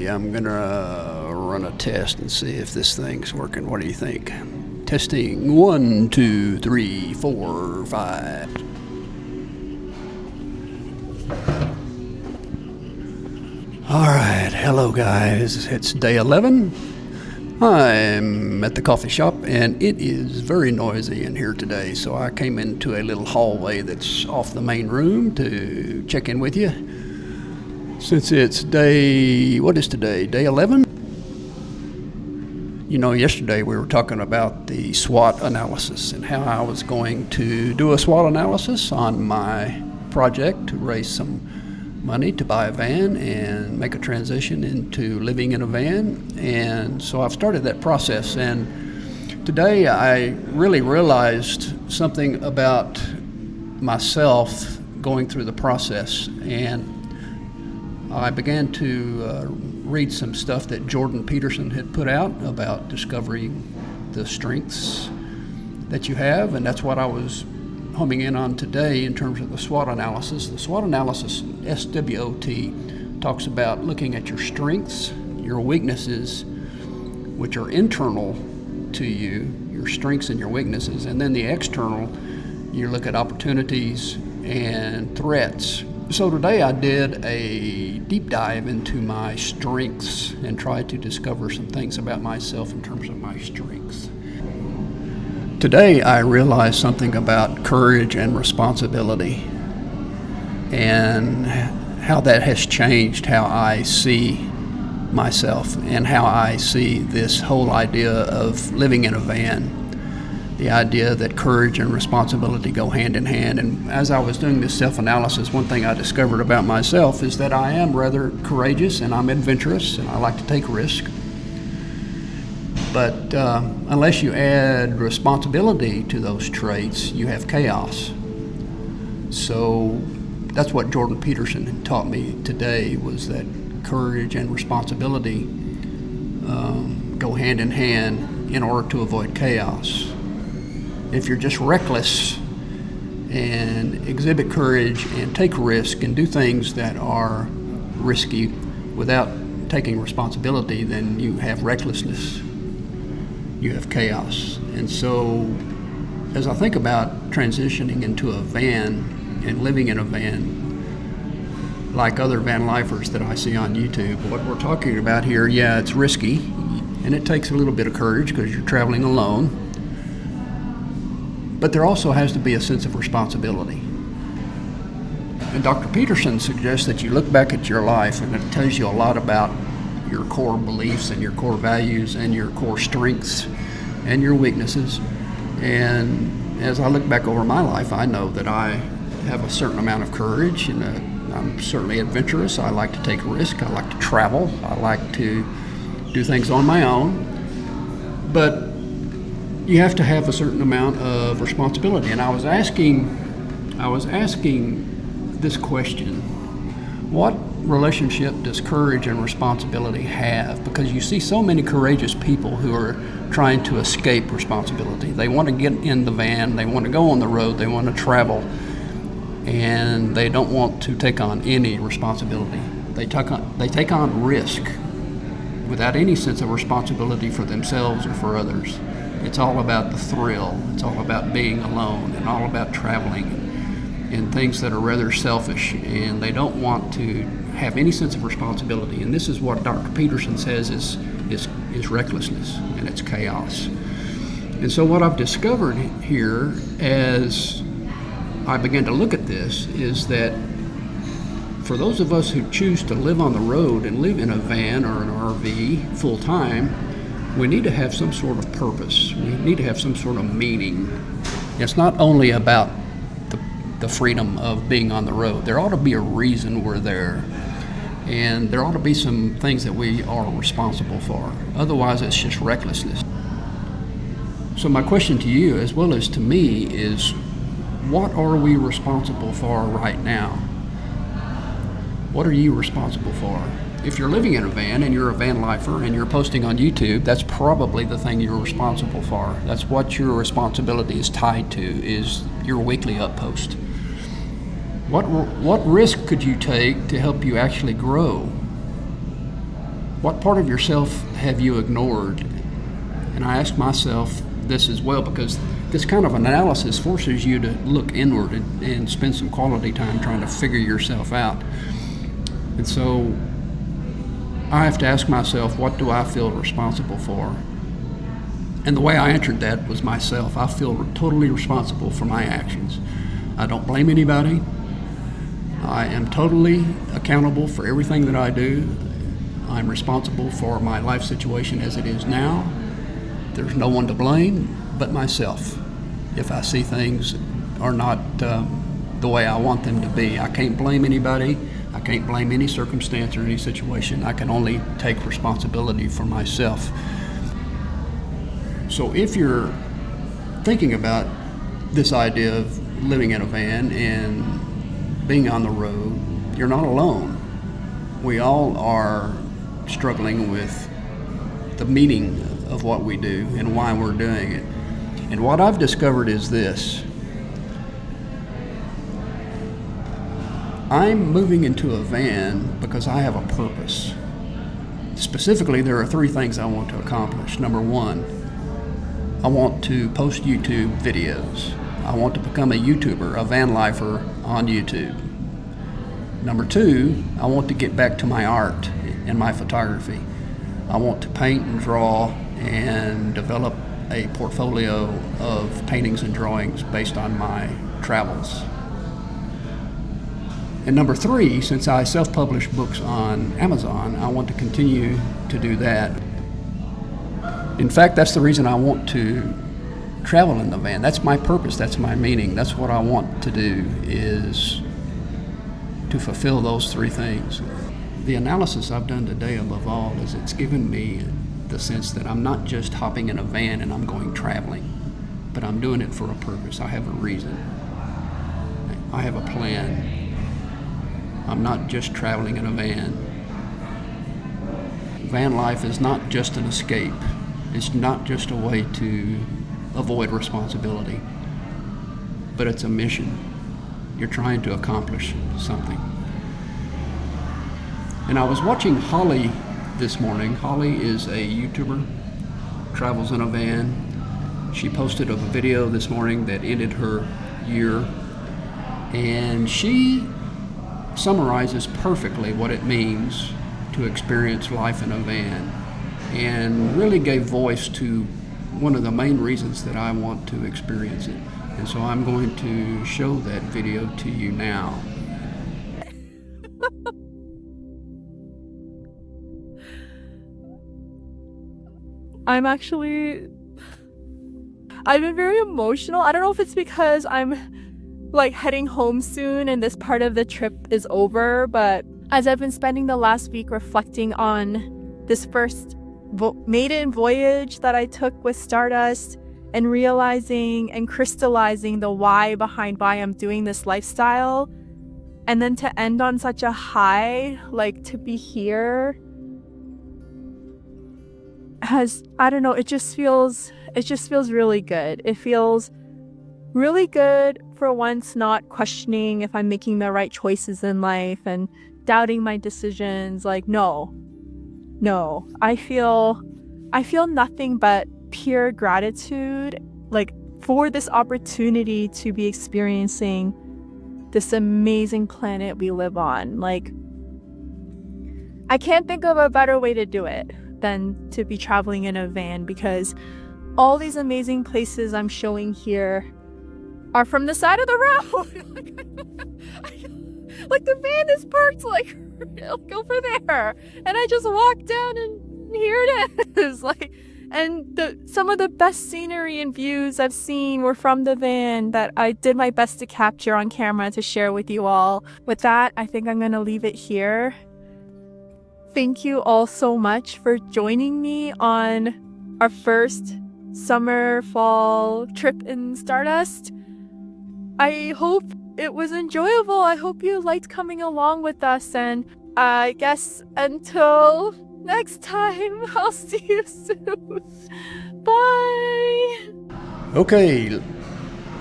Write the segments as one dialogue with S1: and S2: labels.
S1: Okay, I'm gonna run a test and see if this thing's working. What do you think? Testing 1, 2, 3, 4, 5. All right, hello guys. It's day 11. I'm at the coffee shop and it is very noisy in here today, so I came into a little hallway that's off the main room to check in with you. Since it's what is today? Day 11? You know, yesterday we were talking about the SWOT analysis and how I was going to do a SWOT analysis on my project to raise some money to buy a van and make a transition into living in a van. And so I've started that process. And today I really realized something about myself going through the process. And I began to read some stuff that Jordan Peterson had put out about discovering the strengths that you have, and that's what I was homing in on today in terms of the SWOT analysis. The SWOT analysis, SWOT, talks about looking at your strengths, your weaknesses, which are internal to you, your strengths and your weaknesses, and then the external, you look at opportunities and threats. So today I did a deep dive into my strengths and tried to discover some things about myself in terms of my strengths. Today I realized something about courage and responsibility and how that has changed how I see myself and how I see this whole idea of living in a van. The idea that courage and responsibility go hand in hand. And as I was doing this self-analysis, one thing I discovered about myself is that I am rather courageous and I'm adventurous and I like to take risks. But unless you add responsibility to those traits, you have chaos. So that's what Jordan Peterson taught me today, was that courage and responsibility go hand in hand in order to avoid chaos. If you're just reckless and exhibit courage and take risk and do things that are risky without taking responsibility, then you have recklessness. You have chaos. And so as I think about transitioning into a van and living in a van, like other van lifers that I see on YouTube, what we're talking about here, yeah, it's risky and it takes a little bit of courage because you're traveling alone. But there also has to be a sense of responsibility. And Dr. Peterson suggests that you look back at your life and it tells you a lot about your core beliefs and your core values and your core strengths and your weaknesses. And as I look back over my life, I know that I have a certain amount of courage and I'm certainly adventurous. I like to take risks. I like to travel. I like to do things on my own. But you have to have a certain amount of responsibility. And I was asking this question: what relationship does courage and responsibility have? Because you see so many courageous people who are trying to escape responsibility. They want to get in the van, they want to go on the road, they want to travel, and they don't want to take on any responsibility. They take on risk without any sense of responsibility for themselves or for others. It's all about the thrill. It's all about being alone and all about traveling and things that are rather selfish, and they don't want to have any sense of responsibility. And this is what Dr. Peterson says is recklessness, and it's chaos. And so what I've discovered here as I began to look at this is that for those of us who choose to live on the road and live in a van or an RV full time, we need to have some sort of purpose. We need to have some sort of meaning. It's not only about the freedom of being on the road. There ought to be a reason we're there. And there ought to be some things that we are responsible for. Otherwise, it's just recklessness. So my question to you, as well as to me, is what are we responsible for right now? What are you responsible for? If you're living in a van and you're a van lifer and you're posting on YouTube, that's probably the thing you're responsible for. That's what your responsibility is tied to, is your weekly uppost. What risk could you take to help you actually grow? What part of yourself have you ignored? And I ask myself this as well, because this kind of analysis forces you to look inward and spend some quality time trying to figure yourself out. And so I have to ask myself, what do I feel responsible for? And the way I answered that was myself. I feel totally responsible for my actions. I don't blame anybody. I am totally accountable for everything that I do. I'm responsible for my life situation as it is now. There's no one to blame but myself if I see things are not the way I want them to be. I can't blame anybody. I can't blame any circumstance or any situation. I can only take responsibility for myself. So if you're thinking about this idea of living in a van and being on the road, you're not alone. We all are struggling with the meaning of what we do and why we're doing it. And what I've discovered is this. I'm moving into a van because I have a purpose. Specifically, there are 3 things I want to accomplish. Number 1, I want to post YouTube videos. I want to become a YouTuber, a van lifer on YouTube. Number 2, I want to get back to my art and my photography. I want to paint and draw and develop a portfolio of paintings and drawings based on my travels. And number 3, since I self-publish books on Amazon, I want to continue to do that. In fact, that's the reason I want to travel in the van. That's my purpose, that's my meaning. That's what I want to do, is to fulfill those 3 things. The analysis I've done today, above all, is it's given me the sense that I'm not just hopping in a van and I'm going traveling, but I'm doing it for a purpose. I have a reason. I have a plan. I'm not just traveling in a van. Van life is not just an escape. It's not just a way to avoid responsibility, but it's a mission. You're trying to accomplish something. And I was watching Holly this morning. Holly is a YouTuber, travels in a van. She posted a video this morning that ended her year, and she summarizes perfectly what it means to experience life in a van, and really gave voice to one of the main reasons that I want to experience it. And so I'm going to show that video to you now.
S2: I've been very emotional. I don't know if it's because I'm like heading home soon and this part of the trip is over, but as I've been spending the last week reflecting on this first maiden voyage that I took with Stardust, and realizing and crystallizing the why behind why I'm doing this lifestyle, and then to end on such a high, like to be here, it just feels really good. It feels really good for once not questioning if I'm making the right choices in life and doubting my decisions. Like, no, I feel nothing but pure gratitude, like, for this opportunity to be experiencing this amazing planet we live on. Like, I can't think of a better way to do it than to be traveling in a van, because all these amazing places I'm showing here are from the side of the road. Like the van is parked like over there, and I just walk down and here it is. Some of the best scenery and views I've seen were from the van that I did my best to capture on camera to share with you all. With that, I think I'm gonna leave it here. Thank you all so much for joining me on our first summer-fall trip in Stardust. I hope it was enjoyable. I hope you liked coming along with us, and I guess until next time, I'll see you soon. Bye!
S1: Okay,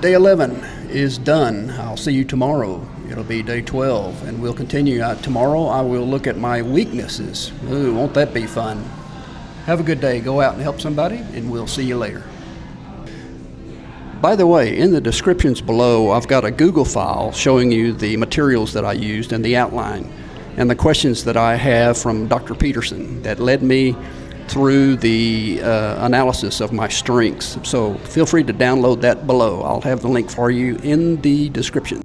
S1: day 11. is done. I'll see you tomorrow. It'll be day 12, and we'll continue. Tomorrow I will look at my weaknesses. Ooh, won't that be fun? Have a good day. Go out and help somebody, and we'll see you later. By the way, in the descriptions below, I've got a Google file showing you the materials that I used and the outline and the questions that I have from Dr. Peterson that led me through the analysis of my strengths. So feel free to download that below. I'll have the link for you in the description.